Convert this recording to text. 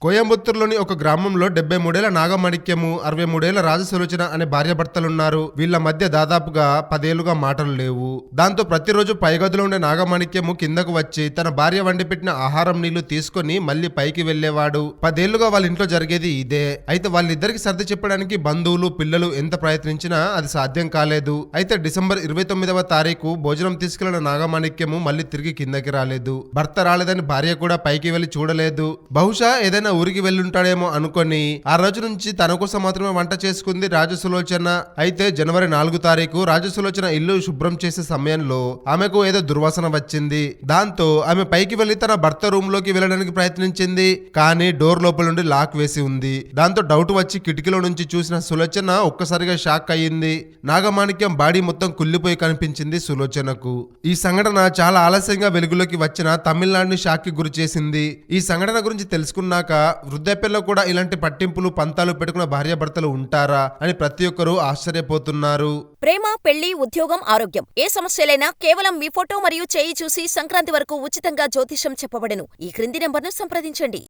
కోయంబత్తూరులోని ఒక గ్రామంలో 73 నాగమాణిక్యము, 63 రాజసులోచన అనే భార్యాభర్తలున్నారు. వీళ్ల మధ్య దాదాపుగా 10 ఏళ్లుగా మాటలు లేవు. దాంతో ప్రతిరోజు పైగదిలో ఉండే నాగమాణిక్యము కిందకు వచ్చి తన భార్య వండి పెట్టిన ఆహారం నీళ్లు తీసుకుని మళ్లీ పైకి వెళ్లేవాడు. 10 ఏళ్లుగా వాళ్ళ ఇంట్లో జరిగేది ఇదే. అయితే వాళ్ళిద్దరికి సర్ది చెప్పడానికి బంధువులు, పిల్లలు ఎంత ప్రయత్నించినా అది సాధ్యం కాలేదు. అయితే డిసెంబర్ 29వ తారీఖు భోజనం తీసుకెళ్లిన నాగమాణిక్యము మళ్లీ తిరిగి కిందకి రాలేదు. భర్త రాలేదని భార్య కూడా పైకి వెళ్లి చూడలేదు. బహుశా ఏదైనా ఊరికి వెళ్ళుంటాడేమో అనుకొని ఆ రోజు నుంచి తన కోసం మాత్రమే వంట చేసుకుంది రాజసులోచన. అయితే జనవరి 4 తారీఖు రాజసులోచన ఇల్లు శుభ్రం చేసే సమయంలో ఆమెకు ఏదో దుర్వాసన వచ్చింది. దాంతో ఆమె పైకి వెళ్లి తన భర్త రూమ్ లోకి వెళ్ళడానికి ప్రయత్నించింది. కానీ డోర్ లోపల నుండి లాక్ వేసి ఉంది. దాంతో డౌట్ వచ్చి కిటికీలో నుంచి చూసిన సులోచన ఒక్కసారిగా షాక్ అయ్యింది. నాగమాణిక్యం బాడీ మొత్తం కుళ్ళిపోయి కనిపించింది సులోచనకు. ఈ సంఘటన చాలా ఆలస్యంగా వెలుగులోకి వచ్చిన తమిళనాడుని షాక్ కి గురి చేసింది. ఈ సంఘటన గురించి తెలుసుకున్నాక వృద్ధాప్యంలో కూడా ఇలాంటి పట్టింపులు, పంతాలు పెట్టుకున్న భార్యాభర్తలు ఉంటారా అని ప్రతి ఒక్కరూ ఆశ్చర్యపోతున్నారు. ప్రేమ, పెళ్లి, ఉద్యోగం, ఆరోగ్యం ఏ సమస్యలైనా కేవలం మీ ఫోటో మరియు చేయి చూసి సంక్రాంతి వరకు ఉచితంగా జ్యోతిషం చెప్పబడును. ఈ క్రింది నెంబర్ను సంప్రదించండి.